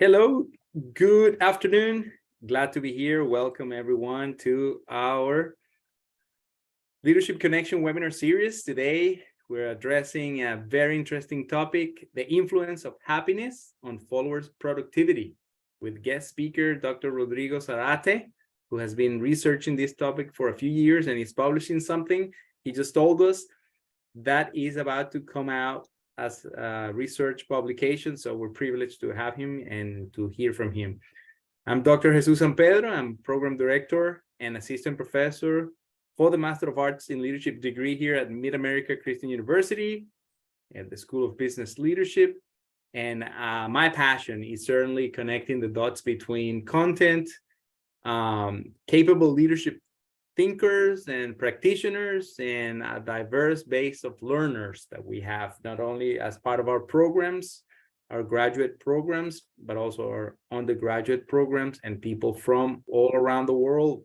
Hello, good afternoon. Glad to be here. Welcome everyone to our Leadership Connection webinar series. Today, we're addressing a very interesting topic, the influence of happiness on followers' productivity, with guest speaker, Dr. Rodrigo Zarate, who has been researching this topic for a few years and is publishing something. He just told us that is about to come out as a research publication, so we're privileged to have him and to hear from him. I'm Dr. Jesus San Pedro. I'm program director and assistant professor for the Master of Arts in Leadership degree here at Mid-America Christian University at the School of Business Leadership. And my passion is certainly connecting the dots between content, capable leadership thinkers and practitioners, and a diverse base of learners that we have, not only as part of our programs, our graduate programs, but also our undergraduate programs, and people from all around the world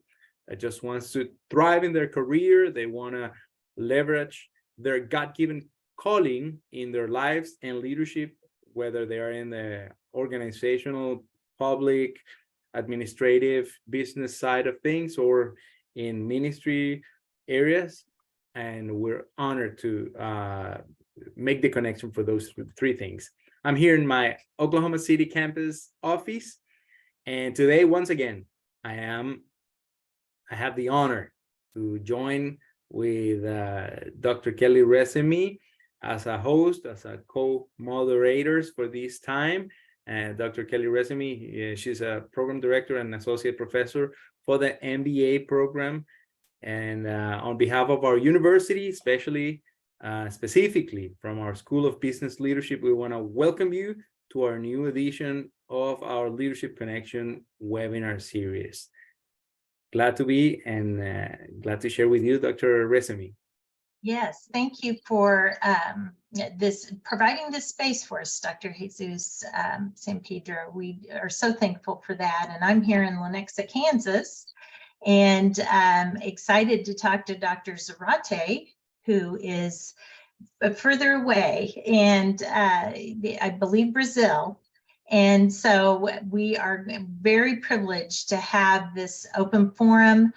that just wants to thrive in their career. They want to leverage their God-given calling in their lives and leadership, whether they are in the organizational, public, administrative, business side of things, or in ministry areas. And we're honored to make the connection for those three things. I'm here in my Oklahoma City campus office, and today, once again, I have the honor to join with Dr. Kelly Resemy as a host, as a co-moderators for this time. And Dr. Kelly Resemy, she's a program director and associate professor for the MBA program. And on behalf of our university, specifically from our School of Business Leadership, we want to welcome you to our new edition of our Leadership Connection webinar series. Glad to be and glad to share with you, Dr. Resemy. Yes, thank you for providing this space for us, Dr. Jesus San Pedro. We are so thankful for that. And I'm here in Lenexa, Kansas, and excited to talk to Dr. Zarate, who is further away, and I believe Brazil. And so we are very privileged to have this open forum.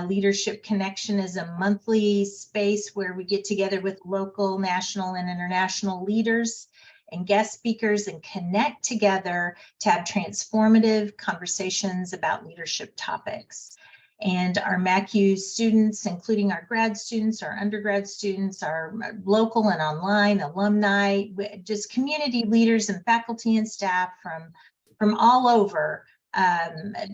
Leadership Connection is a monthly space where we get together with local, national, and international leaders and guest speakers and connect together to have transformative conversations about leadership topics. And our MACU students, including our grad students, our undergrad students, our local and online alumni, just community leaders and faculty and staff from all over,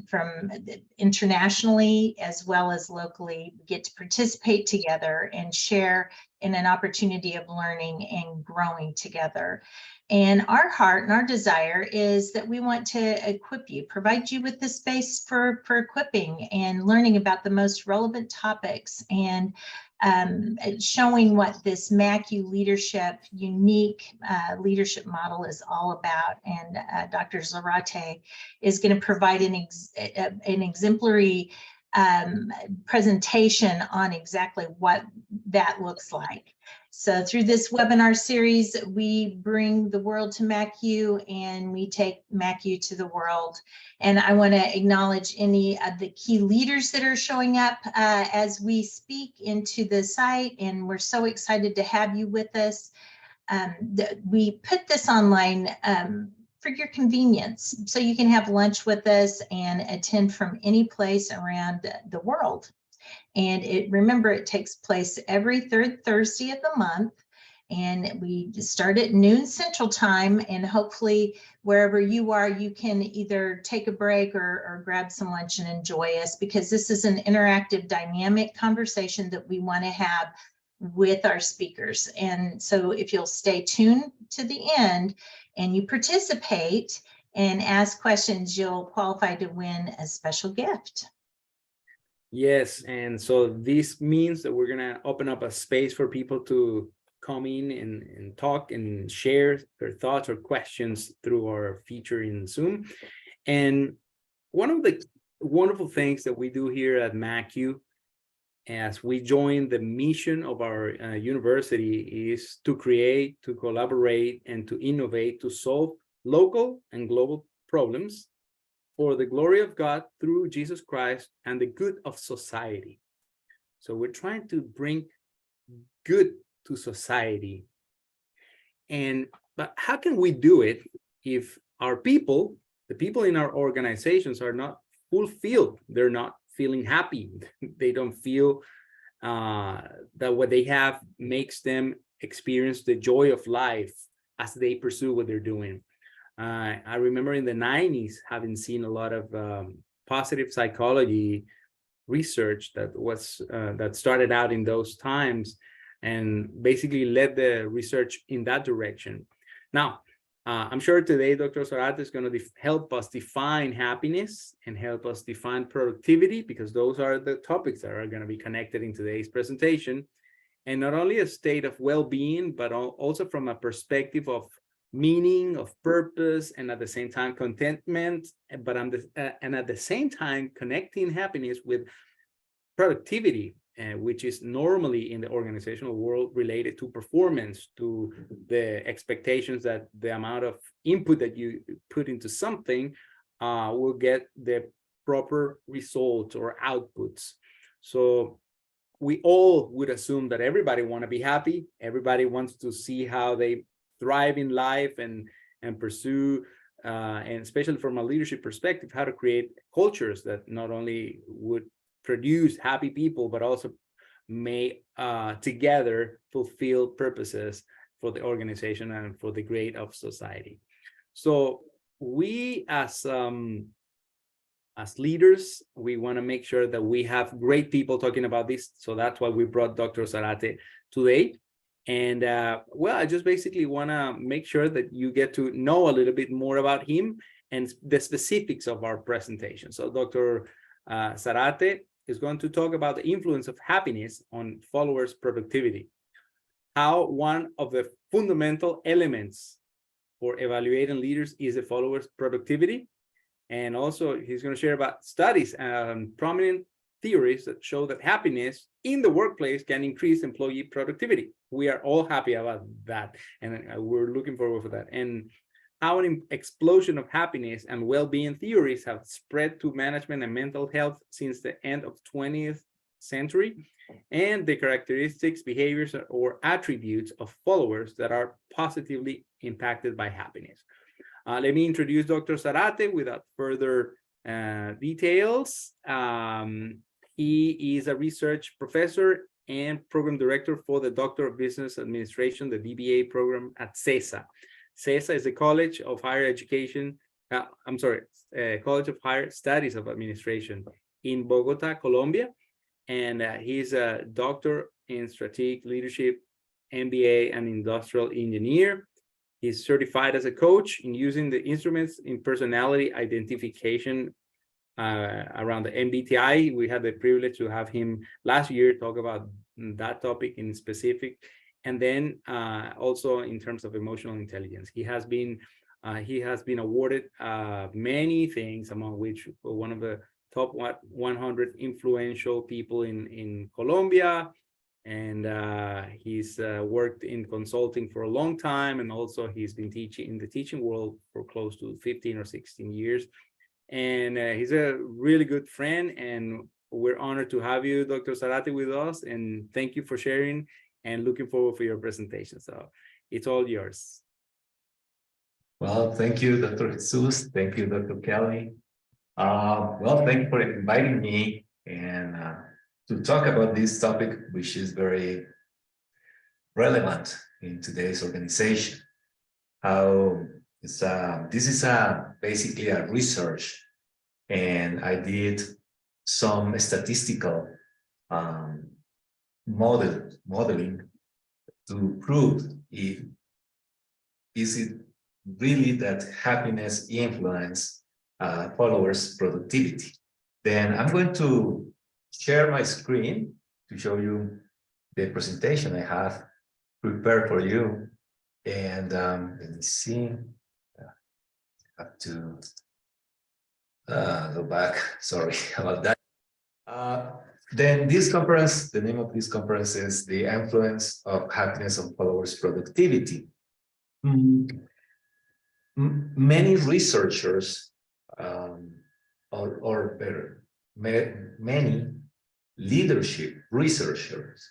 from internationally as well as locally, get to participate together and share in an opportunity of learning and growing together. And our heart and our desire is that we want to equip you, provide you with the space for equipping and learning about the most relevant topics, and showing what this MACU leadership, unique leadership model is all about. And Dr. Zarate is going to provide an exemplary presentation on exactly what that looks like. So through this webinar series, we bring the world to MACU and we take MACU to the world. And I want to acknowledge any of the key leaders that are showing up as we speak into the site. And we're so excited to have you with us. We put this online for your convenience, so you can have lunch with us and attend from any place around the world. And remember, it takes place every third Thursday of the month, and we start at noon Central Time. And hopefully, wherever you are, you can either take a break or grab some lunch and enjoy us, because this is an interactive, dynamic conversation that we want to have with our speakers. And so if you'll stay tuned to the end and you participate and ask questions, you'll qualify to win a special gift. Yes, and so this means that we're going to open up a space for people to come in and talk and share their thoughts or questions through our feature in Zoom. And one of the wonderful things that we do here at MACU, as we join the mission of our university, is to create, to collaborate, and to innovate to solve local and global problems for the glory of God through Jesus Christ and the good of society. So we're trying to bring good to society. But how can we do it if our people, the people in our organizations, are not fulfilled? They're not feeling happy. They don't feel that what they have makes them experience the joy of life as they pursue what they're doing. I remember in the 90s having seen a lot of positive psychology research that started out in those times and basically led the research in that direction. Now, I'm sure today Dr. Zarate is going to help us define happiness and help us define productivity, because those are the topics that are going to be connected in today's presentation. And not only a state of well-being, but also from a perspective of meaning, of purpose, and at the same time contentment, but and at the same time connecting happiness with productivity, which is normally in the organizational world related to performance, to the expectations that the amount of input that you put into something will get the proper results or outputs. So we all would assume that everybody want to be happy. Everybody wants to see how they thrive in life and pursue, and especially from a leadership perspective, how to create cultures that not only would produce happy people, but also may together fulfill purposes for the organization and for the great of society. So we as leaders, we want to make sure that we have great people talking about this. So that's why we brought Dr. Zarate today. And well, I just basically want to make sure that you get to know a little bit more about him and the specifics of our presentation. So Dr. Zarate is going to talk about the influence of happiness on followers' productivity, how one of the fundamental elements for evaluating leaders is the followers' productivity. And also he's going to share about studies and prominent theories that show that happiness in the workplace can increase employee productivity. We are all happy about that, and we're looking forward for that. And how an explosion of happiness and well-being theories have spread to management and mental health since the end of 20th century, and the characteristics, behaviors, or attributes of followers that are positively impacted by happiness. Let me introduce Dr. Zarate without further details. He is a research professor and program director for the Doctor of Business Administration, the DBA program at CESA. CESA is a College of Higher Education, College of Higher Studies of Administration in Bogota, Colombia. And he's a doctor in strategic leadership, MBA, and industrial engineer. He's certified as a coach in using the instruments in personality identification around the MBTI. We had the privilege to have him last year talk about that topic in specific. And then also in terms of emotional intelligence, he has been awarded many things, among which one of the top 100 influential people in Colombia. And he's worked in consulting for a long time, and also he's been teaching in the teaching world for close to 15 or 16 years. And he's a really good friend, and we're honored to have you, Dr. Zarate, with us. And thank you for sharing, and looking forward for your presentation. So it's all yours. Well, thank you, Dr. Jesus. Thank you, Dr. Kelly. Well, thank you for inviting me and to talk about this topic, which is very relevant in today's organization. How it's this is basically a research, and I did some statistical modeling to prove if is it really that happiness influence followers' productivity. Then I'm going to share my screen to show you the presentation I have prepared for you. And let me see. I have to go back. Sorry about that. Then this conference, the name of this conference is The Influence of Happiness on Followers' Productivity. many researchers, or better, many leadership researchers,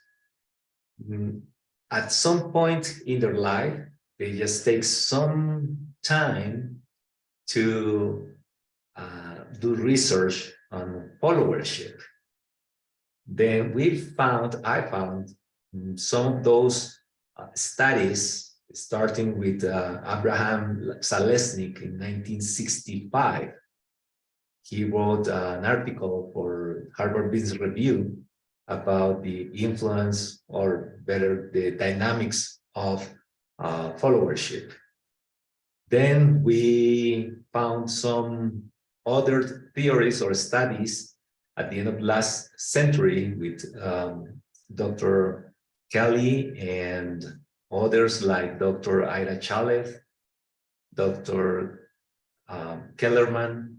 at some point in their life, they just take some time to do research on followership. Then I found some of those studies, starting with Abraham Zalesnik in 1965. He wrote an article for Harvard Business Review about the influence, or better, the dynamics of followership. Then we found some other theories or studies at the end of last century with Dr. Kelly and others like Dr. Ira Chalev, Dr. Kellerman.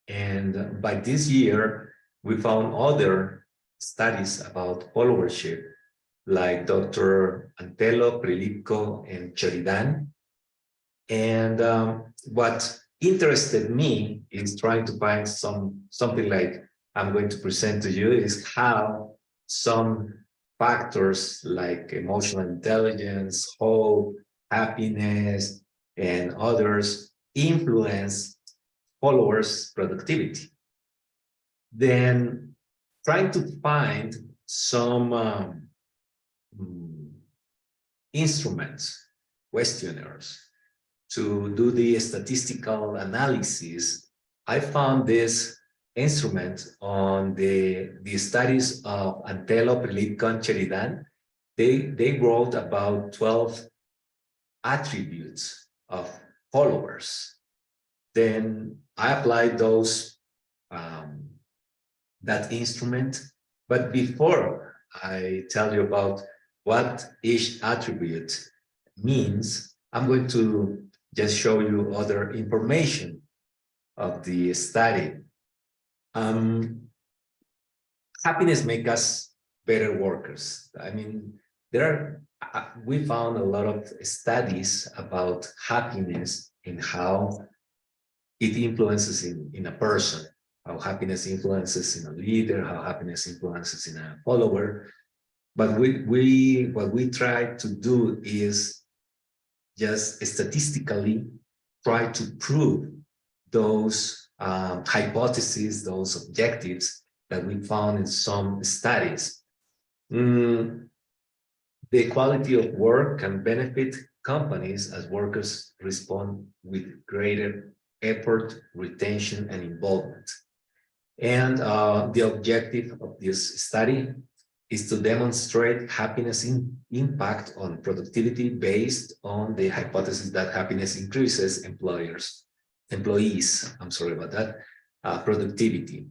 And by this year, we found other studies about followership, like Dr. Antelo, Prilipko, and Cheridan. And what interested me is trying to find something like I'm going to present to you, is how some factors like emotional intelligence, hope, happiness, and others influence followers' productivity. Then trying to find some instruments, questionnaires, to do the statistical analysis. I found this instrument on the studies of Antelo, Prilipko, and Cheridan. They wrote about 12 attributes of followers. Then I applied those, that instrument. But before I tell you about what each attribute means, I'm going to just show you other information of the study. Happiness makes us better workers. I mean, we found a lot of studies about happiness and how it influences in a person, how happiness influences in a leader, how happiness influences in a follower. But what we try to do is just statistically try to prove those hypotheses, those objectives that we found in some studies. The quality of work can benefit companies as workers respond with greater effort, retention, and involvement. And the objective of this study is to demonstrate happiness impact on productivity based on the hypothesis that happiness increases employees, I'm sorry about that, productivity.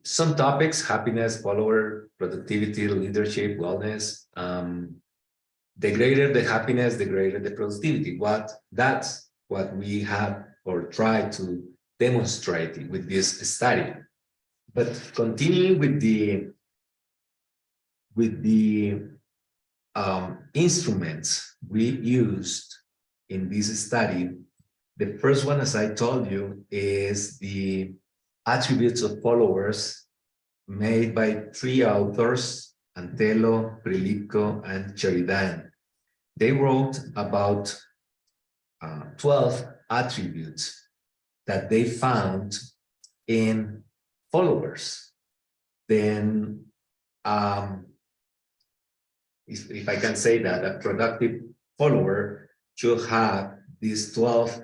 Some topics: happiness, follower, productivity, leadership, wellness. The greater the happiness, the greater the productivity. That's what we have or try to demonstrate with this study. But continuing with the instruments we used in this study, the first one, as I told you, is the attributes of followers made by 3 authors, Antelo, Prilipko, and Cheridan. They wrote about 12 attributes that they found in followers. Then, if I can say that, a productive follower should have these 12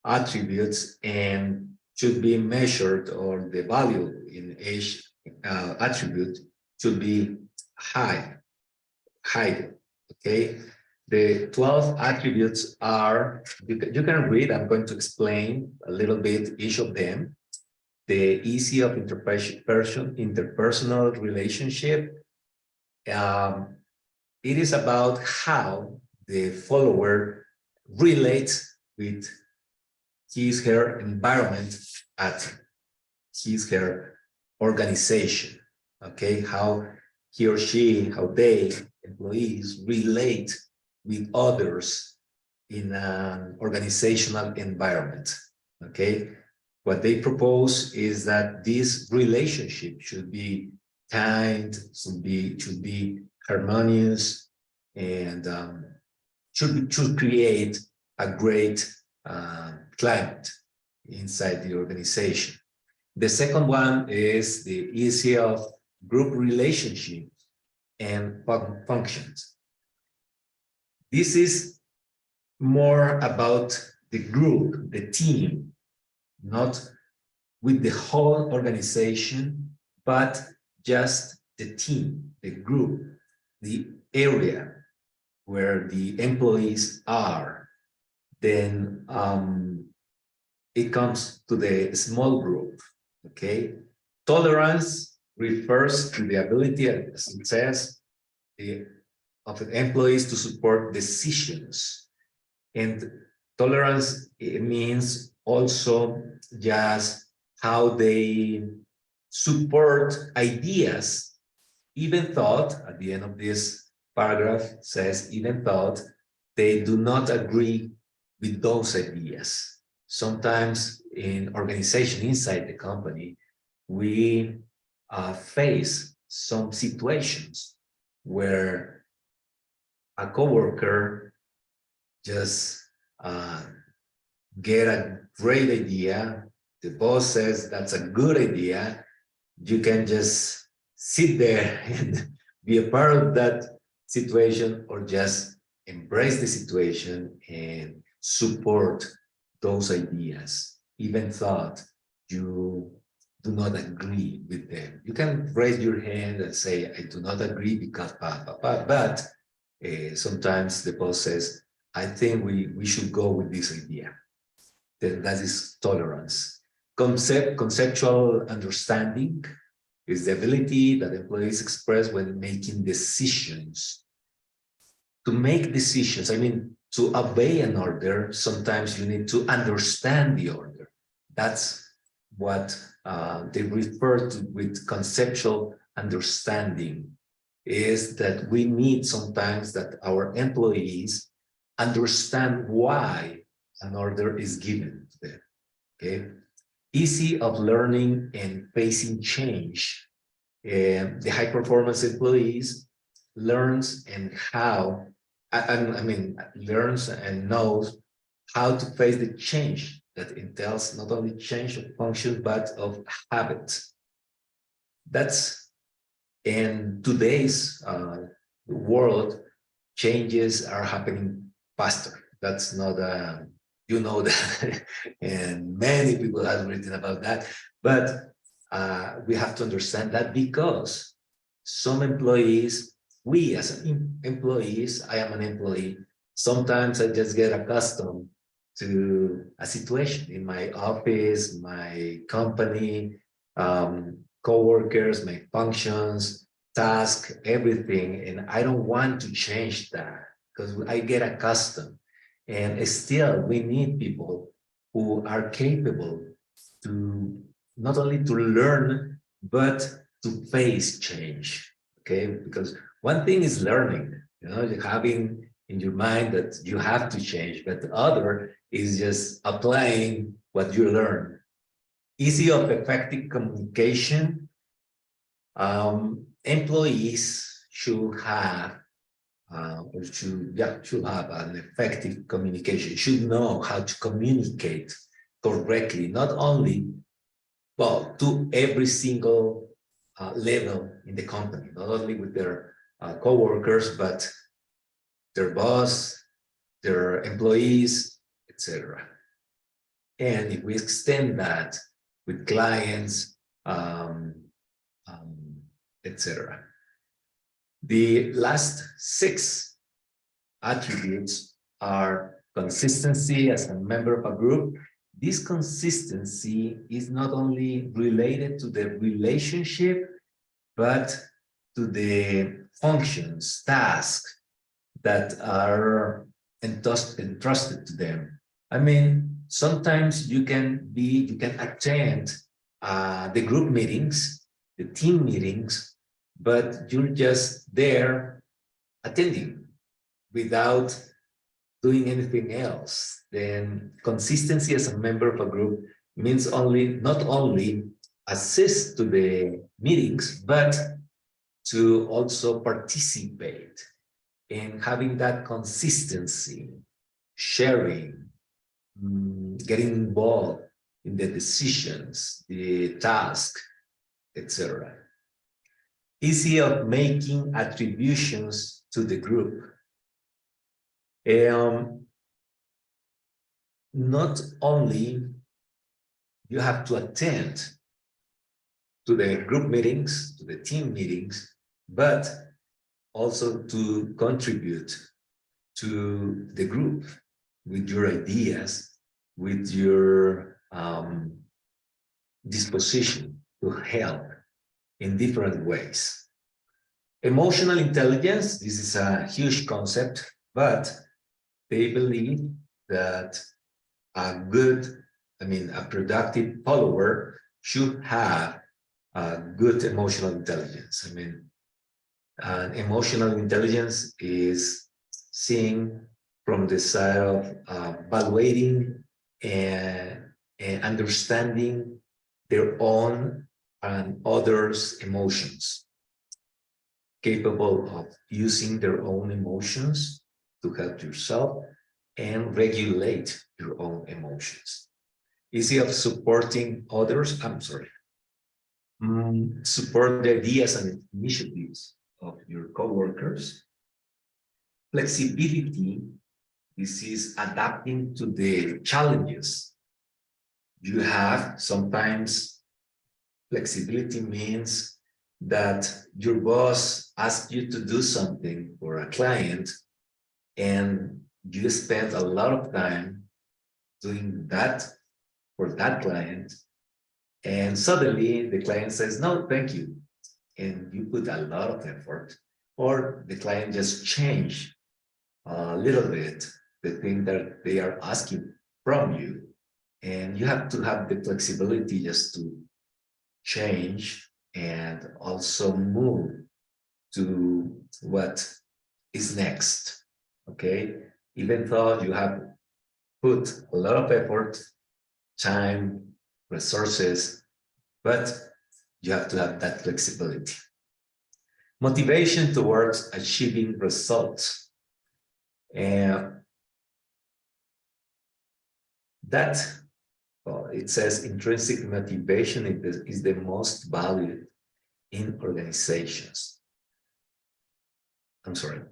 attributes and should be measured, or the value in each attribute should be high, okay? The 12 attributes are, you can read, I'm going to explain a little bit each of them. The ease of interpersonal relationship. It is about how the follower relates with her environment at her organization, okay? How he or she, how they, employees, relate with others in an organizational environment. Okay, what they propose is that this relationship should be kind, should be harmonious, and should create a great climate inside the organization. The second one is the easy of group relationship and functions. This is more about the group, the team, not with the whole organization, but just the team, the group, the area where the employees are. Then it comes to the small group, okay? Tolerance refers to the ability, as it says, of the employees to support decisions. And tolerance, it means also just how they support ideas, even thought, at the end of this paragraph says, even thought they do not agree with those ideas. Sometimes in organization inside the company, we face some situations where a coworker just get a great idea. The boss says that's a good idea. You can just sit there and be a part of that situation, or just embrace the situation and support those ideas, even thought you do not agree with them. You can raise your hand and say, I do not agree because but sometimes the boss says, I think we should go with this idea. Then that is tolerance. Conceptual understanding is the ability that employees express when making decisions. To make decisions, I mean, to obey an order, sometimes you need to understand the order. That's what they refer to with conceptual understanding, is that we need sometimes that our employees understand why an order is given to them, okay? Easy of learning and facing change. The high performance employees learns and how, I mean, learns and knows how to face the change that entails not only change of function, but of habits. That's in today's world, changes are happening faster. That's not you know that, and many people have written about that, but we have to understand that, because some employees, we as employees, I am an employee, sometimes I just get accustomed to a situation in my office, my company, co-workers, my functions, task, everything, and I don't want to change that because I get accustomed. And still, we need people who are capable to not only to learn, but to face change, okay? Because one thing is learning, you know, having in your mind that you have to change, but the other is just applying what you learn. Easy of effective communication. Employees should have should have an effective communication, should know how to communicate correctly, not only, well, to every single level in the company, not only with their co-workers, but their boss, their employees, etc. And if we extend that with clients, etc. The last 6 attributes are consistency as a member of a group. This consistency is not only related to the relationship, but to the functions, tasks that are entrusted to them. I mean, sometimes you can attend the group meetings, the team meetings, but you're just there attending without doing anything else, then consistency as a member of a group means not only assist to the meetings, but to also participate in having that consistency, sharing, getting involved in the decisions, the task, etc. Easy of making attributions to the group. Not only you have to attend to the group meetings, to the team meetings, but also to contribute to the group with your ideas, with your disposition to help in different ways. Emotional intelligence, this is a huge concept, but they believe that a productive follower should have a good emotional intelligence. Emotional intelligence is seeing from the side of evaluating and understanding their own and others' emotions, capable of using their own emotions to help yourself and regulate your own emotions. Easy of supporting others, support the ideas and initiatives of your coworkers. Flexibility, this is adapting to the challenges you have. Sometimes flexibility means that your boss asks you to do something for a client and you spend a lot of time doing that for that client, and suddenly the client says, no, thank you. And you put a lot of effort, or the client just changed a little bit the thing that they are asking from you. And you have to have the flexibility just to change and also move to what is next, okay? Even though you have put a lot of effort, time, resources, but you have to have that flexibility. Motivation towards achieving results. And that, well, it says intrinsic motivation is the most valued in organizations. I'm sorry.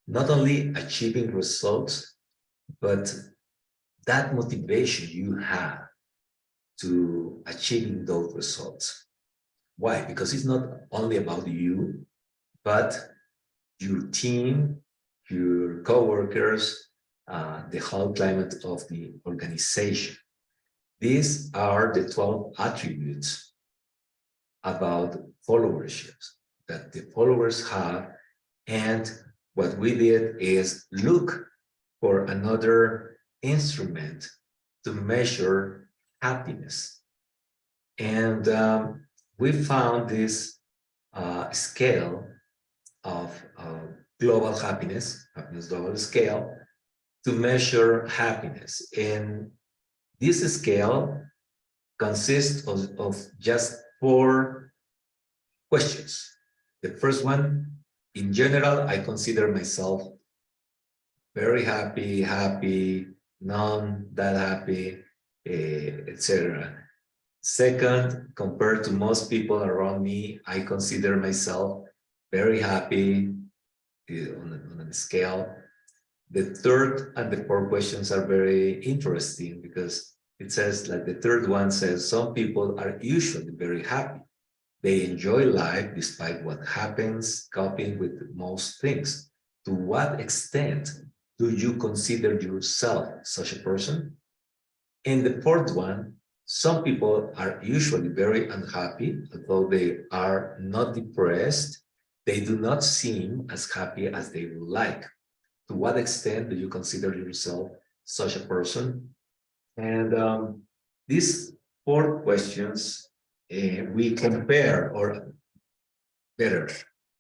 Not only achieving results, but that motivation you have to achieving those results. Why? Because it's not only about you, but your team, your co-workers, the whole climate of the organization. These are the 12 attributes about followership that the followers have. And what we did is look for another instrument to measure happiness. And we found this scale of global happiness global scale, to measure happiness. And this scale consists of just 4 questions. The first one, in general, I consider myself very happy, none that happy, etc. Second, compared to most people around me, I consider myself very happy on a scale. The third and the fourth questions are very interesting because it says, like the third one says, some people are usually very happy. They enjoy life despite what happens, coping with most things. To what extent do you consider yourself such a person? And the fourth one, some people are usually very unhappy, although they are not depressed. They do not seem as happy as they would like. To what extent do you consider yourself such a person? And these 4 questions, we compare, or better,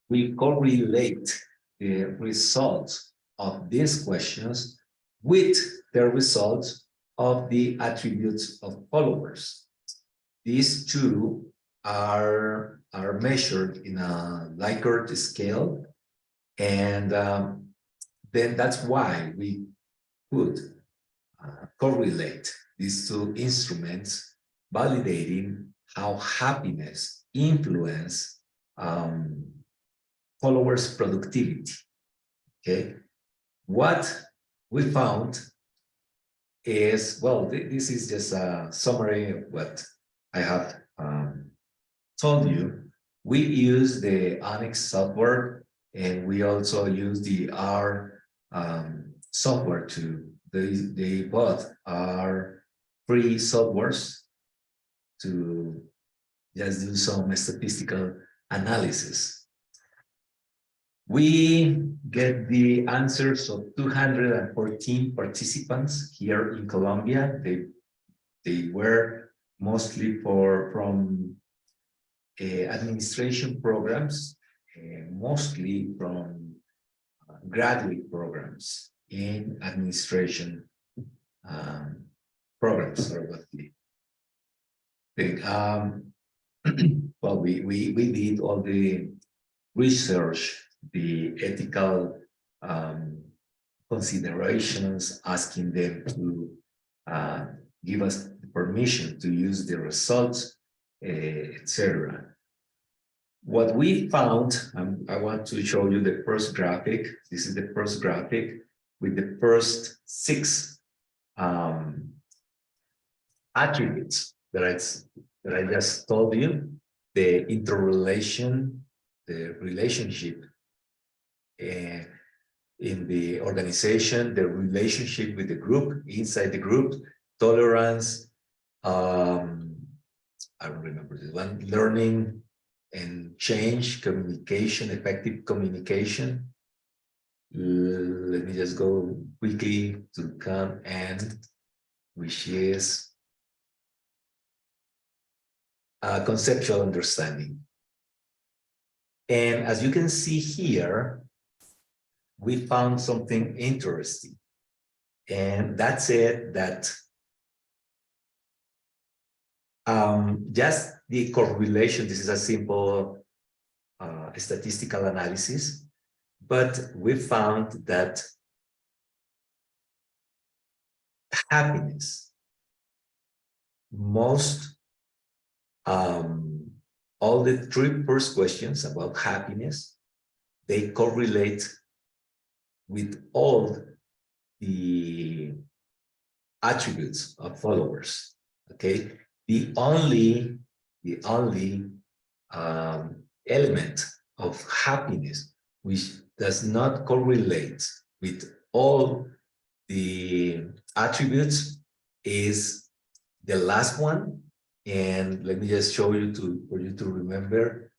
we correlate the results of these questions with the results of the attributes of followers. These two are measured in a Likert scale, and then that's why we could correlate these two instruments, validating how happiness influence followers' productivity. Okay, what we found is, well, this is just a summary of what I have told you. We use the Onyx software, and we also use the R software too. They both are free softwares to just do some statistical analysis. We get the answers of 214 participants here in Colombia. They were mostly from administration programs, mostly from graduate programs in administration programs. Or what well, we did all the research, the ethical considerations, asking them to give us permission to use the results, etc. What we found, I want to show you the first graphic. This is the first graphic with the first 6 attributes that I just told you: the interrelation, the relationship in the organization, the relationship with the group, inside the group, tolerance, I don't remember this one, learning and change, communication, effective communication. Let me just go quickly to come and, which is conceptual understanding. And as you can see here, we found something interesting. And that's it, that just the correlation, this is a simple statistical analysis, but we found that happiness, all the 3 first questions about happiness, they correlate with all the attributes of followers. Okay, the only element of happiness which does not correlate with all the attributes is the last one. And let me just show you for you to remember,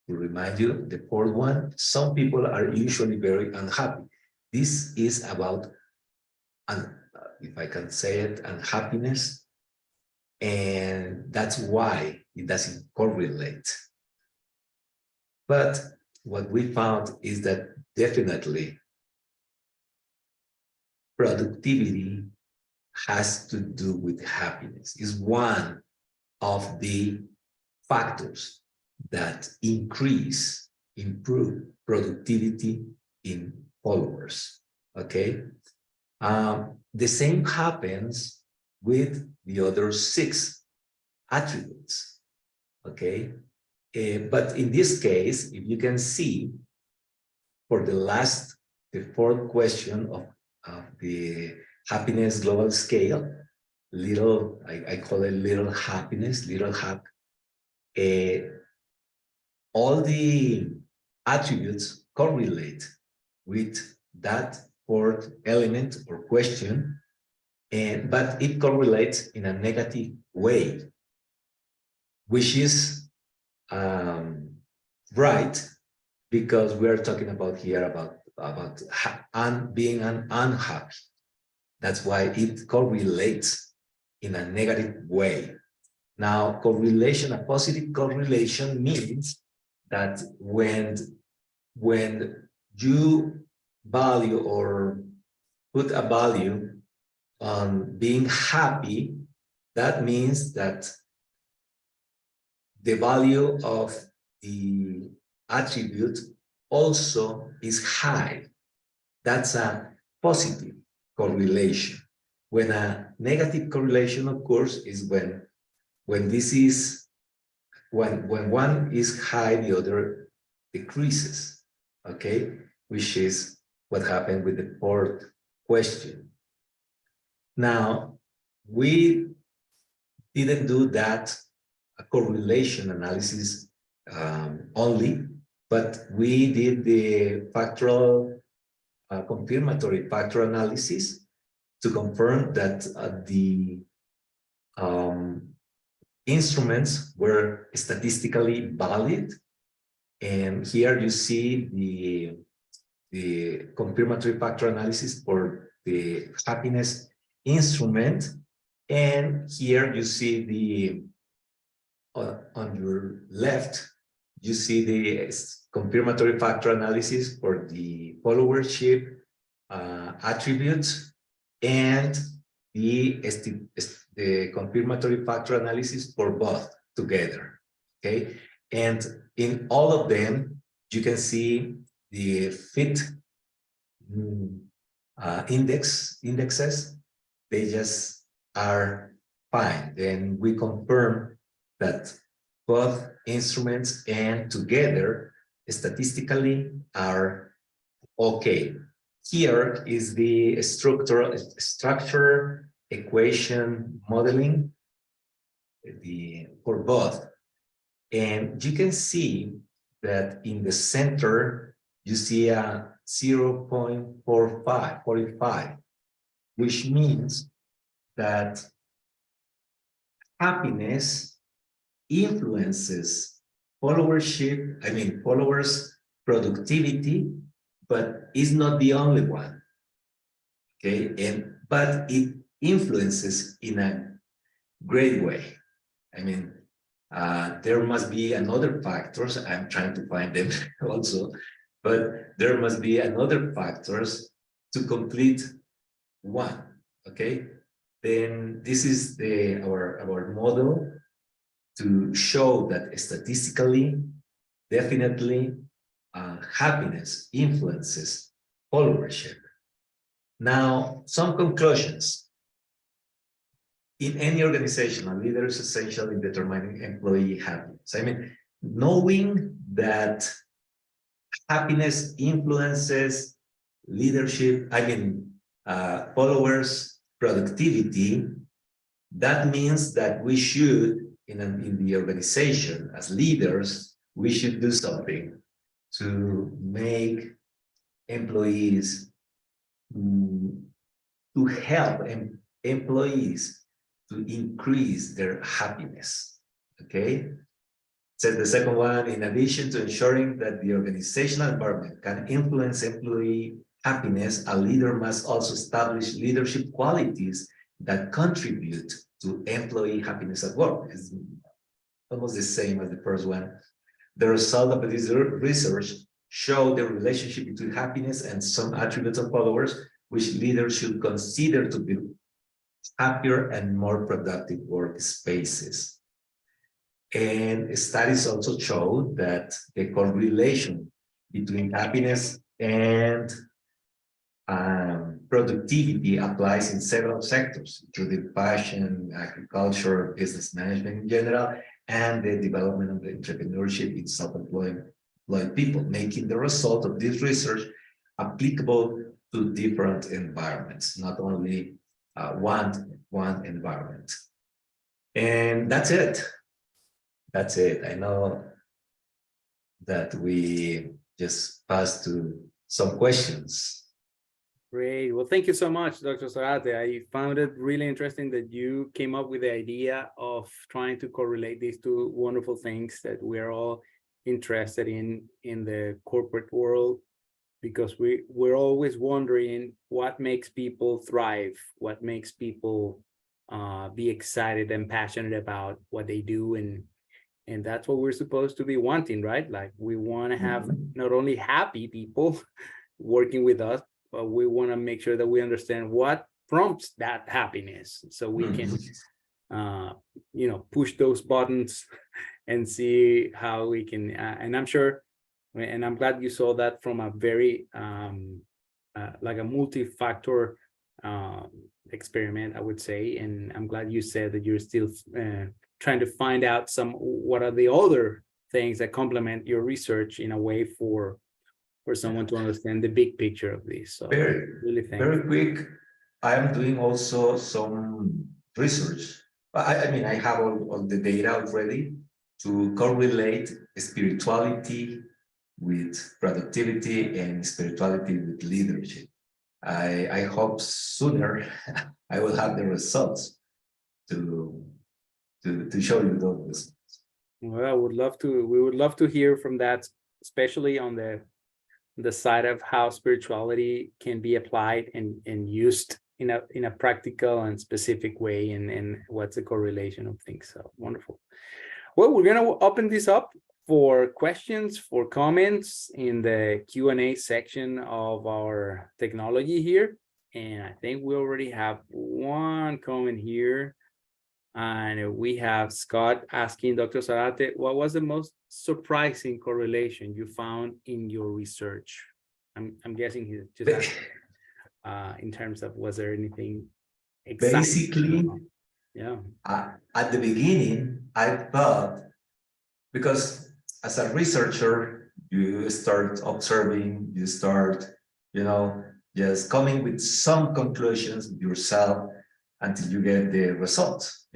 to remind you, the 4th one. Some people are usually very unhappy. This is about, if I can say it, unhappiness, and that's why it doesn't correlate. But what we found is that definitely productivity has to do with happiness. It's one of the factors that improve productivity in followers. Okay, the same happens with the other 6 attributes. Okay, but in this case, if you can see, for the 4th question of the happiness global scale, little, I call it little happiness, little hap. All the attributes correlate with that 4th element or question, but it correlates in a negative way, which is right, because we are talking about here about being unhappy. That's why it correlates in a negative way. Now, correlation, a positive correlation means that when you value or put a value on being happy, that means that the value of the attribute also is high. That's a positive correlation. When a negative correlation occurs is when this is when one is high, the other decreases. Okay, which is what happened with the fourth question. Now, we didn't do that correlation analysis only, but we did the factorial confirmatory factor analysis to confirm that the instruments were statistically valid. And here you see the confirmatory factor analysis for the happiness instrument. And here you see the, on your left, you see the confirmatory factor analysis for the followership attributes and the confirmatory factor analysis for both together. Okay, and in all of them, you can see the fit indexes. They just are fine. Then we confirm that both instruments and together statistically are okay. Here is the structure equation modeling for both. And you can see that in the center, you see a 0.45, which means that happiness influences followers' productivity, but is not the only one. Okay, but it influences in a great way. I mean, there must be another factors. I'm trying to find them also, but there must be another factors to complete one. Okay, then this is our model to show that statistically, definitely, happiness influences followership. Now, some conclusions. In any organization, a leader is essential in determining employee happiness. I mean, knowing that happiness influences leadership, followers' productivity, that means that we should, in the organization, as leaders, we should do something to make employees, to help employees to increase their happiness. Okay. So the second one, in addition to ensuring that the organizational environment can influence employee happiness, a leader must also establish leadership qualities that contribute to employee happiness at work. It's almost the same as the first one. The result of this research show the relationship between happiness and some attributes of followers, which leaders should consider to be happier and more productive workspaces. And studies also show that the correlation between happiness and productivity applies in several sectors, including fashion, agriculture, business management in general, and the development of the entrepreneurship in self-employed people, making the result of this research applicable to different environments, not only one environment. And that's it. That's it. I know that we just passed to some questions. Great. Well, thank you so much, Dr. Zarate. I found it really interesting that you came up with the idea of trying to correlate these two wonderful things that we're all interested in the corporate world, because we're always wondering what makes people thrive, what makes people be excited and passionate about what they do, and that's what we're supposed to be wanting, right? Like, we want to have not only happy people, working with us, but we want to make sure that we understand what prompts that happiness, so we can push those buttons and see how we can, and I'm sure, and I'm glad you saw that from a very like a multi-factor experiment, I would say. And I'm glad you said that you're still trying to find out what are the other things that complement your research in a way for someone to understand the big picture of this. So really very quick. I'm doing also some research. I mean, I have all the data already to correlate spirituality with productivity and spirituality with leadership. I hope sooner I will have the results to show you those. Well, I would love to. We would love to hear from that, especially on the side of how spirituality can be applied and used in a practical and specific way, and what's the correlation of things. So wonderful. Well, we're gonna open this up for questions, for comments in the Q&A section of our technology here. And I think we already have one comment here. And we have Scott asking Dr. Zarate, what was the most surprising correlation you found in your research? I'm guessing he's just asking, in terms of, was there anything exciting? Basically, yeah. At the beginning, I thought, because as a researcher, you start observing, you start, just coming with some conclusions yourself until you get the results,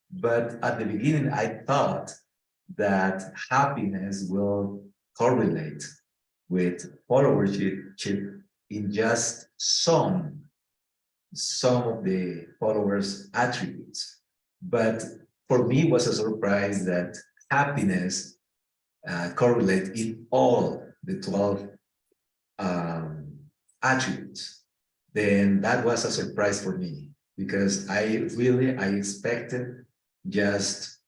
But at the beginning, I thought that happiness will correlate with followership in just some of the followers' attributes. But for me, it was a surprise that happiness correlate in all the 12 attributes. Then that was a surprise for me, because I expected just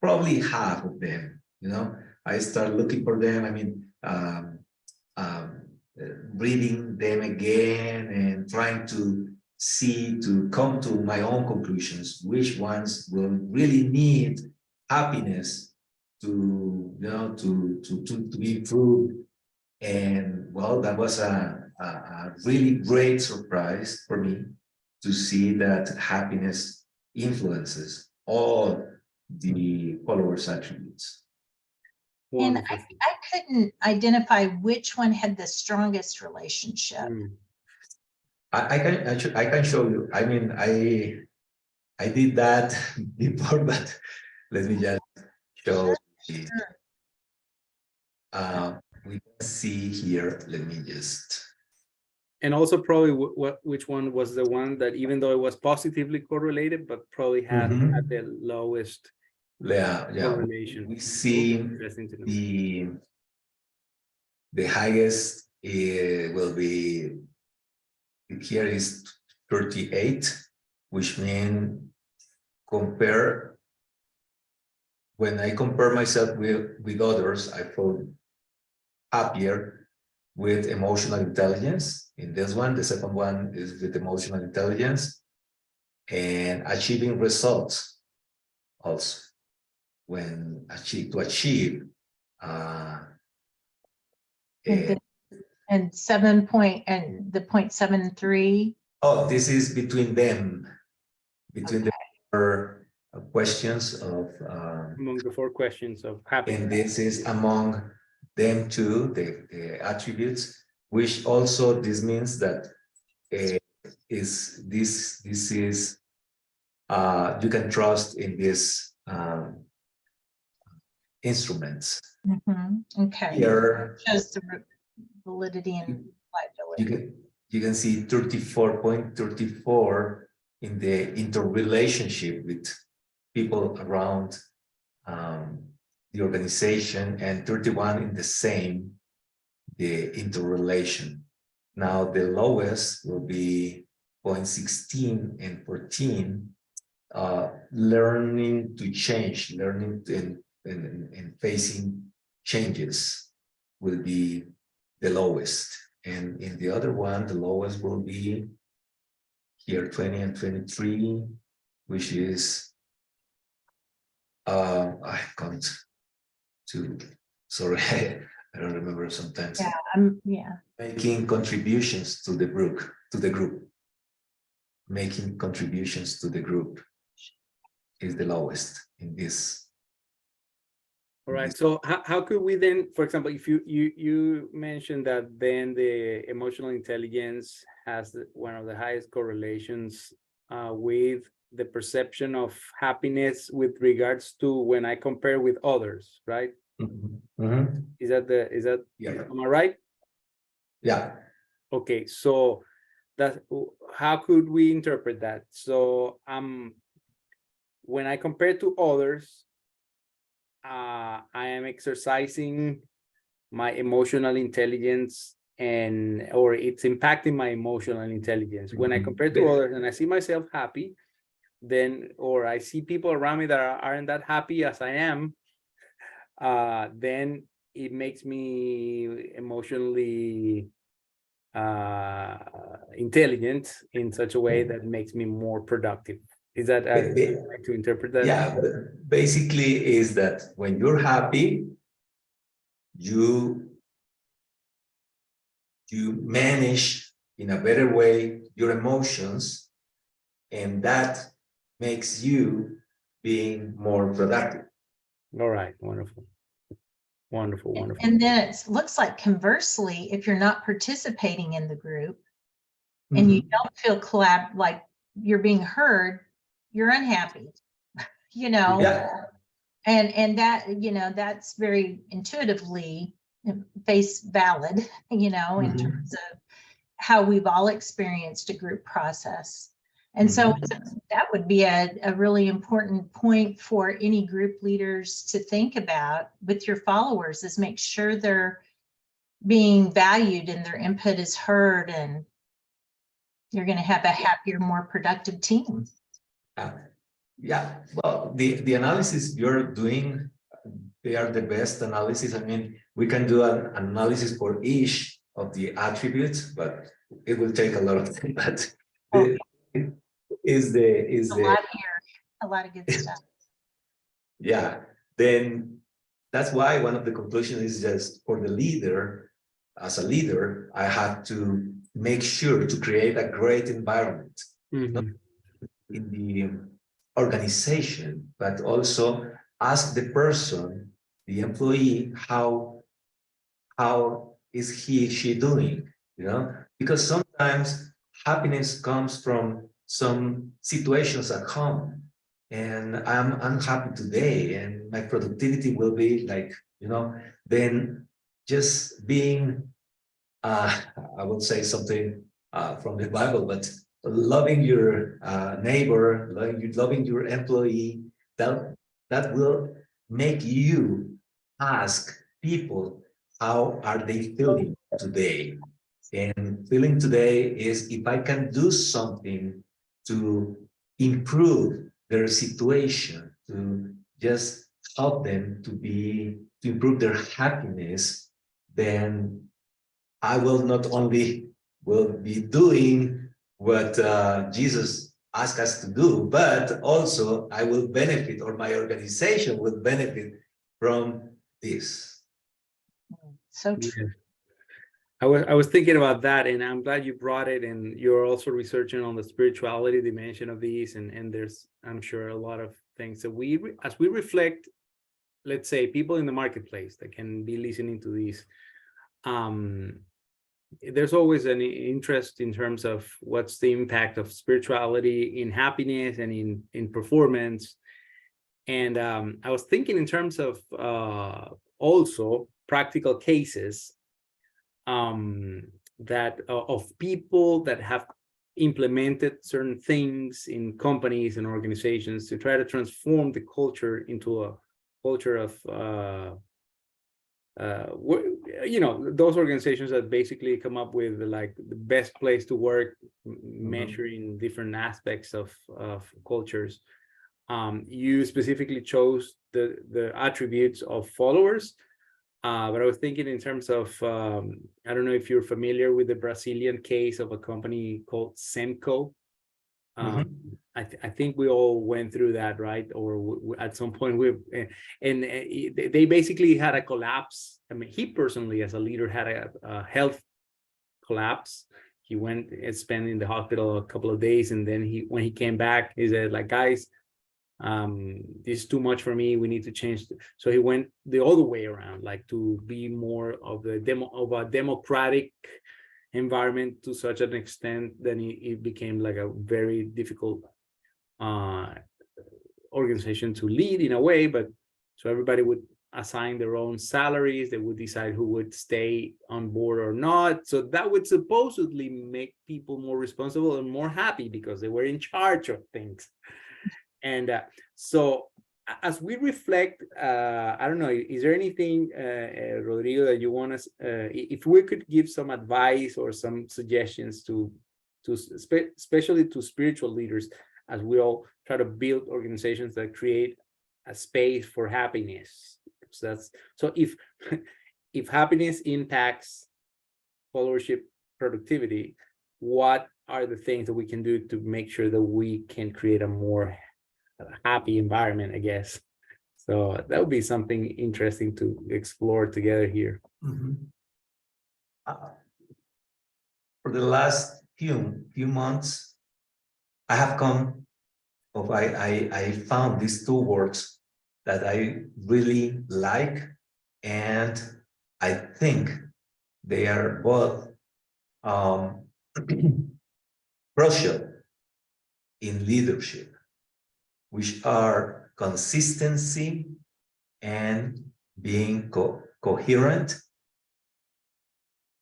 probably half of them. I started looking for them. I mean, reading them again and trying to come to my own conclusions, which ones will really need happiness to be improved. And well, that was a really great surprise for me to see that happiness influences all the followers' attributes. And I couldn't identify which one had the strongest relationship. I can show you. I mean, I did that before, but let me just show you. We can see here. Let me just. And also probably which one was the one that, even though it was positively correlated, but probably had the lowest correlation. We see the highest will be here is 38, which means when I compare myself with others, I feel happier with emotional intelligence. In this one, the second one is with emotional intelligence, and achieving results also. When to achieve and 7 point and the 0.73. Oh, this is between them, between the four questions of among the 4 questions of happiness. And this is among them too, the attributes, which also this means that this is you can trust in these instruments. Okay. Here shows the validity and liability. You can see 34.34 in the interrelationship with people around the organization, and 31 in the interrelation. Now the lowest will be 0.16 and 14, learning to change, learning and facing changes will be the lowest. And in the other one, the lowest will be here 20 and 23, which is I can't to sorry, I don't remember sometimes. Yeah. Making contributions to the group, Making contributions to the group is the lowest in this. All right. So how could we then, for example, if you mentioned that then the emotional intelligence has one of the highest correlations with the perception of happiness with regards to when I compare with others, right? Is that Yeah. am I right? Yeah. Okay, so that how could we interpret that? So when I compare to others, I am exercising my emotional intelligence or it's impacting my emotional intelligence. When I compare to others and I see myself happy, then, or I see people around me that aren't that happy as I am, then it makes me emotionally intelligent in such a way that makes me more productive. Is that to interpret that? Yeah, basically is that when you're happy, you manage in a better way your emotions, and that makes you being more productive. All right, wonderful. Wonderful. And then it looks like conversely, if you're not participating in the group and you don't feel like you're being heard, you're unhappy, Yeah. and that, that's very intuitively face valid, in terms of how we've all experienced a group process. And so that would be a really important point for any group leaders to think about with your followers, is make sure they're being valued and their input is heard, and you're going to have a happier, more productive team. Yeah, well, the analysis you're doing, they are the best analysis. I mean, we can do an analysis for each of the attributes, but it will take a lot of time. But A lot of good stuff. Yeah, then that's why one of the conclusions is just for the leader, as a leader, I have to make sure to create a great environment in the organization, but also ask the person, the employee, how is she doing, because sometimes happiness comes from some situations at home, and I'm unhappy today and my productivity will be like, then just being I will say something from the Bible, but loving your neighbor, loving your employee, that will make you ask people, how are they feeling today? And feeling today is if I can do something to improve their situation, to just help them to improve their happiness, then I will not only will be doing what Jesus asked us to do, but also I will benefit, or my organization will benefit from this. So true. I was thinking about that, and I'm glad you brought it. And you're also researching on the spirituality dimension of these, and there's, I'm sure, a lot of things that as we reflect, let's say, people in the marketplace that can be listening to these. There's always an interest in terms of what's the impact of spirituality in happiness and in performance. And I was thinking in terms of also practical cases that of people that have implemented certain things in companies and organizations to try to transform the culture into a culture of those organizations that basically come up with like the best place to work, measuring different aspects of cultures. You specifically chose the attributes of followers. But I was thinking in terms of, I don't know if you're familiar with the Brazilian case of a company called Semco. I think we all went through that, right? Or at some point they basically had a collapse. I mean, he personally, as a leader, had a health collapse. He went and spent in the hospital a couple of days, and then when he came back, he said, like, guys, this is too much for me. We need to change. So he went the other way around, like to be more of a democratic environment to such an extent that it became like a very difficult organization to lead in a way. But so everybody would assign their own salaries. They would decide who would stay on board or not. So that would supposedly make people more responsible and more happy because they were in charge of things. And so as we reflect, I don't know, is there anything, Rodrigo, that you want us, if we could give some advice or some suggestions especially to spiritual leaders, as we all try to build organizations that create a space for happiness. So if happiness impacts followership productivity, what are the things that we can do to make sure that we can create a more happy environment, I guess? So that would be something interesting to explore together here. For the last few months, I found these two words that I really like, and I think they are both crucial in leadership, which are consistency and being coherent.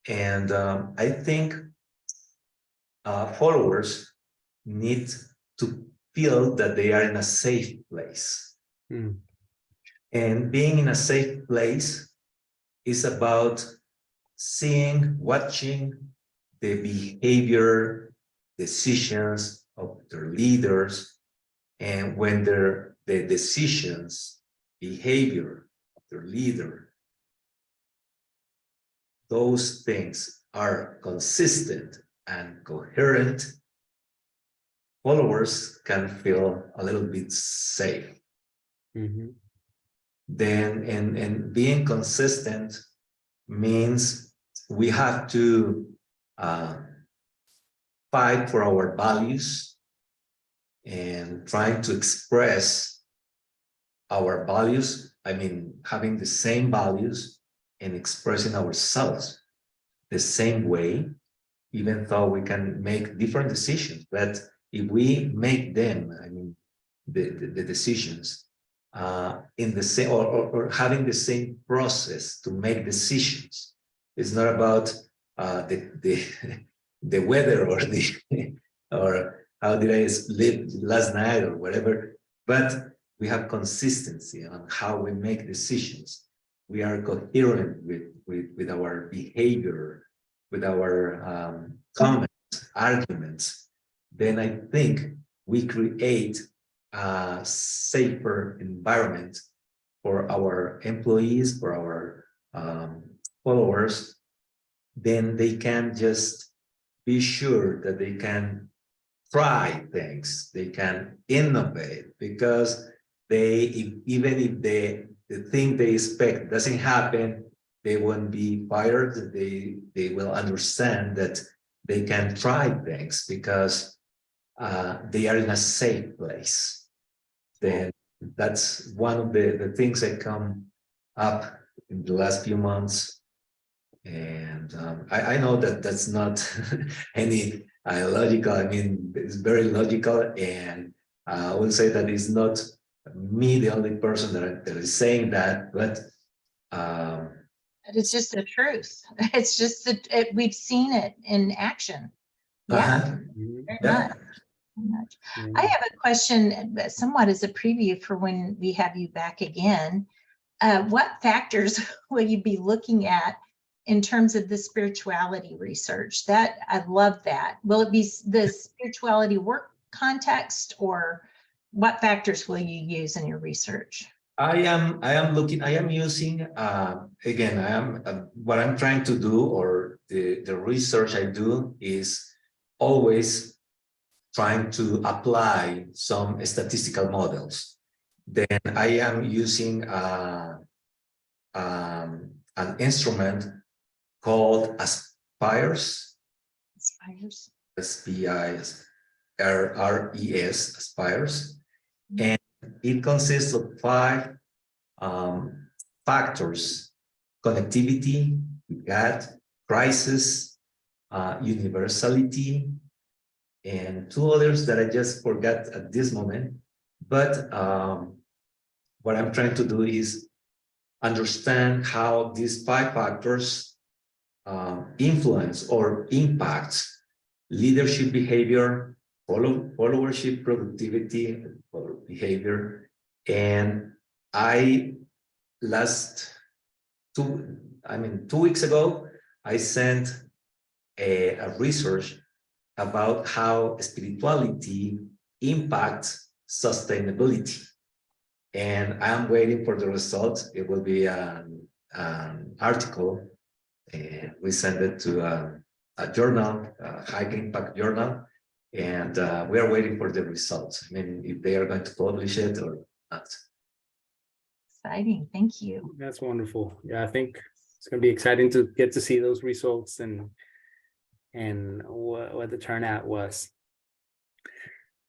And I think followers need to feel that they are in a safe place. And being in a safe place is about watching the behavior, decisions of their leaders, and when the decisions, behavior of their leader, those things are consistent and coherent, followers can feel a little bit safe. Then, and being consistent means we have to fight for our values and trying to express our values. I mean, having the same values and expressing ourselves the same way, even though we can make different decisions. But if we make them, I mean, the decisions in the same, or having the same process to make decisions, it's not about the weather or or how did I sleep last night or whatever, but we have consistency on how we make decisions. We are coherent with our behavior, with our comments, arguments. Then I think we create a safer environment for our employees, for our followers. Then they can just be sure that they can try things, they can innovate, because even if the thing they expect doesn't happen, they won't be fired. They will understand that they can try things because they are in a safe place. Then that's one of the things that come up in the last few months. And I know that that's not any logical. I mean, it's very logical, and I will say that it's not me the only person that is saying that, but it's just the truth. It's just that we've seen it in action. Yeah, very much. I have a question, somewhat as a preview for when we have you back again. What factors will you be looking at in terms of the spirituality research? That I love that. Will it be the spirituality work context, or what factors will you use in your research? I am using, again, what I'm trying to do, or the research I do is always trying to apply some statistical models. Then I am using an instrument called Aspires, Inspires. Aspires, Aspires, and it consists of 5 factors: connectivity, we got crisis, universality, and 2 others that I just forgot at this moment. But what I'm trying to do is understand how these 5 factors influence or impact leadership behavior, followership productivity or behavior. And I last 2 weeks ago, I sent a research about how spirituality impacts sustainability. And I'm waiting for the results. It will be an article. We send it to a journal, a high impact journal, and we are waiting for the results. I mean, if they are going to publish it or not. Exciting. Thank you. That's wonderful. Yeah, I think it's going to be exciting to get to see those results and what the turnout was.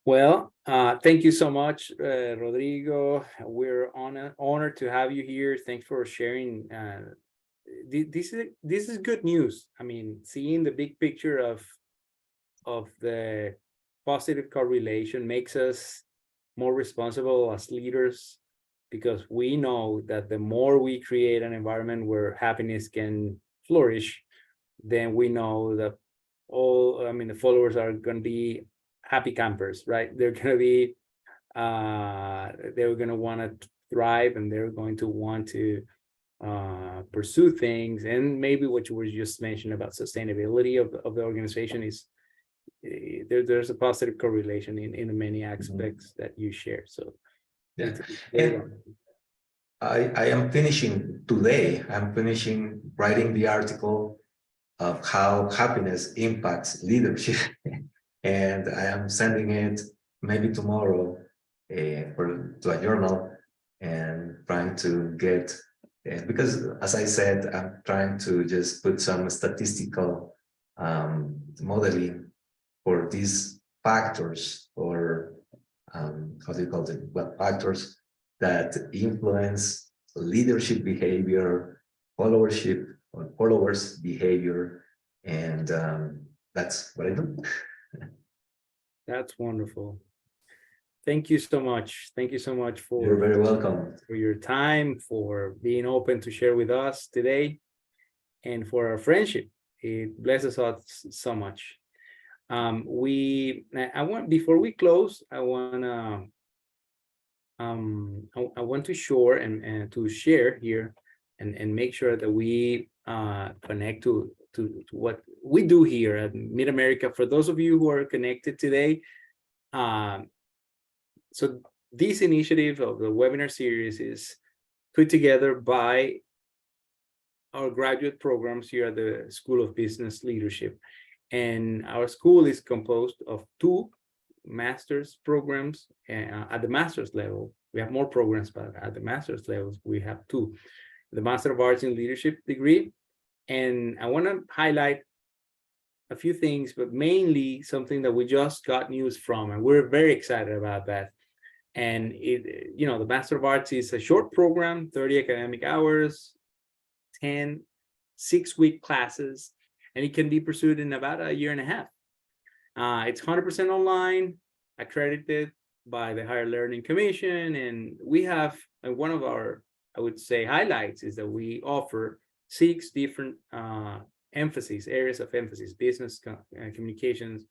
Well, thank you so much, Rodrigo. We're honored to have you here. Thanks for sharing. This is good news. I mean, seeing the big picture of the positive correlation makes us more responsible as leaders, because we know that the more we create an environment where happiness can flourish, then we know that the followers are going to be happy campers, right? They're going to be, they're going to want to thrive, and they're going to want to pursue things. And maybe what you were just mentioning about sustainability of the organization is there's a positive correlation in many aspects that you share. So yeah, and I am finishing today. I'm finishing writing the article of how happiness impacts leadership. And I am sending it maybe tomorrow to a journal, and trying to get, because as I said, I'm trying to just put some statistical modeling for these factors, or how do you call it? Well, factors that influence leadership behavior, followership or followers behavior, and that's what I do. That's wonderful. Thank you so much. Thank you so much You're very welcome. for your time, for being open to share with us today, and for our friendship. It blesses us so much. Before we close, I want to share and to share here and make sure that we connect to what we do here at Mid-America. For those of you who are connected today, so this initiative of the webinar series is put together by our graduate programs here at the School of Business Leadership. And our school is composed of 2 master's programs at the master's level. We have more programs, but at the master's levels, we have 2. The Master of Arts in Leadership degree. And I want to highlight a few things, but mainly something that we just got news from, and we're very excited about that. And the Master of Arts is a short program, 30 academic hours, 10 6-week classes, and it can be pursued in about a year and a half. It's 100% online, accredited by the Higher Learning Commission, and we have one of our, I would say, highlights is that we offer 6 different areas of emphasis: business, communications,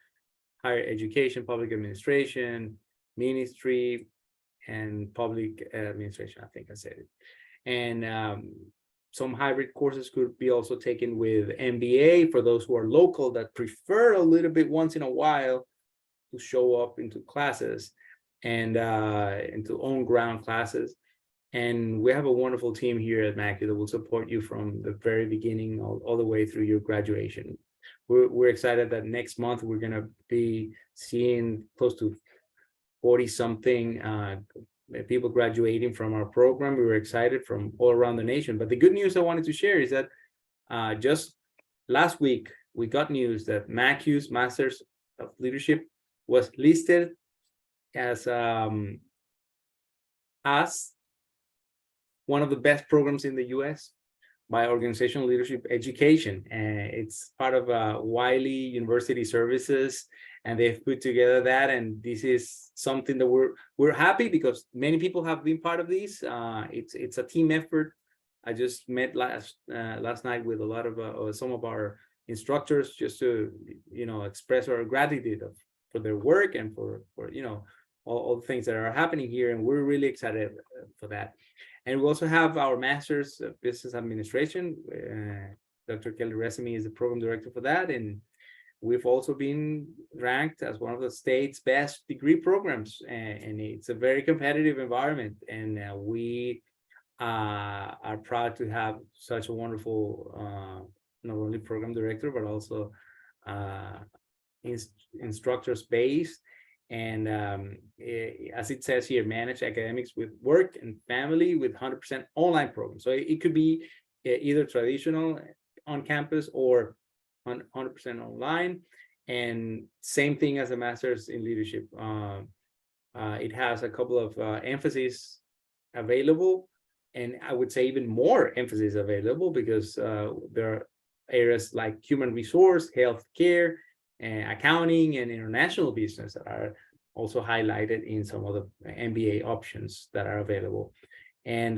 higher education, public administration, ministry, and public administration. I think I said it. And some hybrid courses could be also taken with MBA for those who are local that prefer a little bit once in a while to show up into classes and into on-ground classes. And we have a wonderful team here at MACU that will support you from the very beginning all the way through your graduation. We're excited that next month we're going to be seeing close to 40 something people graduating from our program. We were excited from all around the nation. But the good news I wanted to share is that just last week, we got news that MACU's Masters of Leadership was listed as one of the best programs in the US by Organizational Leadership Education. And it's part of Wiley University Services, and they've put together that. And this is something that we're happy because many people have been part of this. It's a team effort. I just met last night with a lot of some of our instructors just to express our gratitude for their work and for all the things that are happening here, and we're really excited for that. And we also have our Master's of Business Administration. Dr. Kelly Resamy is the program director for that, and we've also been ranked as one of the state's best degree programs. And it's a very competitive environment, and we are proud to have such a wonderful not only program director but also instructor space. And as it says here, manage academics with work and family with 100% online program. So it could be either traditional on campus or 100% online. And same thing as a master's in leadership. It has a couple of emphases available, and I would say even more emphasis available, because there are areas like human resource, healthcare, accounting, and international business that are also highlighted in some of the MBA options that are available. And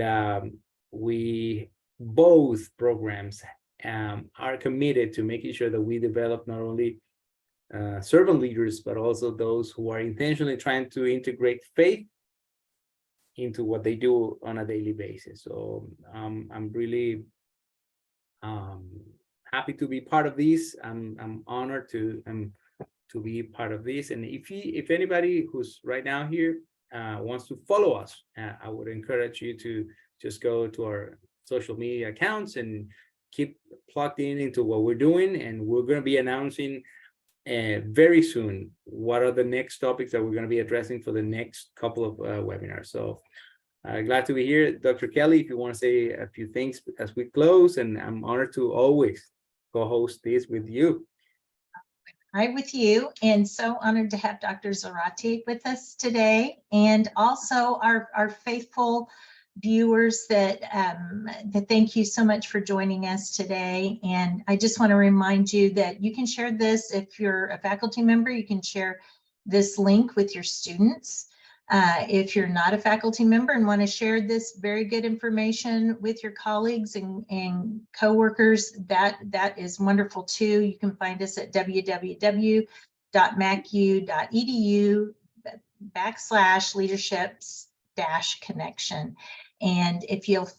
both programs are committed to making sure that we develop not only servant leaders, but also those who are intentionally trying to integrate faith into what they do on a daily basis. So I'm really happy to be part of this. I'm honored to be part of this. And if anybody who's right now here wants to follow us, I would encourage you to just go to our social media accounts and keep plugged into what we're doing. And we're going to be announcing very soon what are the next topics that we're going to be addressing for the next couple of webinars. So glad to be here. Dr. Kelly, if you want to say a few things as we close, and I'm honored to always co-host this with you. Right with you, and so honored to have Dr. Zarate with us today, and also our faithful viewers that thank you so much for joining us today. And I just want to remind you that you can share this. If you're a faculty member, you can share this link with your students. If you're not a faculty member and want to share this very good information with your colleagues and coworkers, that is wonderful too. You can find us at www.macu.edu/leaderships-connection. And if you'll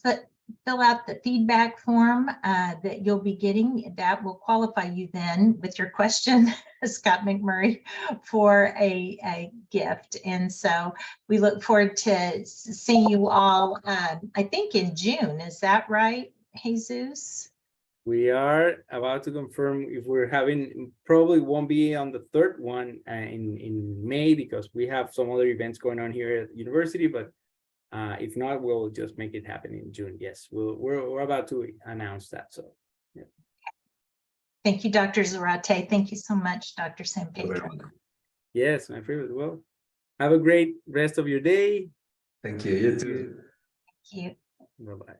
fill out the feedback form that you'll be getting, that will qualify you then with your question, Scott McMurray, for a gift. And so we look forward to seeing you all, I think in June. Is that right, Jesus? We are about to confirm if we're having, probably won't be on the third one in May, because we have some other events going on here at the university, but if not, we'll just make it happen in June. Yes, we're about to announce that. So, yeah. Thank you, Dr. Zarate. Thank you so much, Dr. San Pedro. Yes, my favorite. Well, have a great rest of your day. Thank you. You too. Thank you. Bye-bye.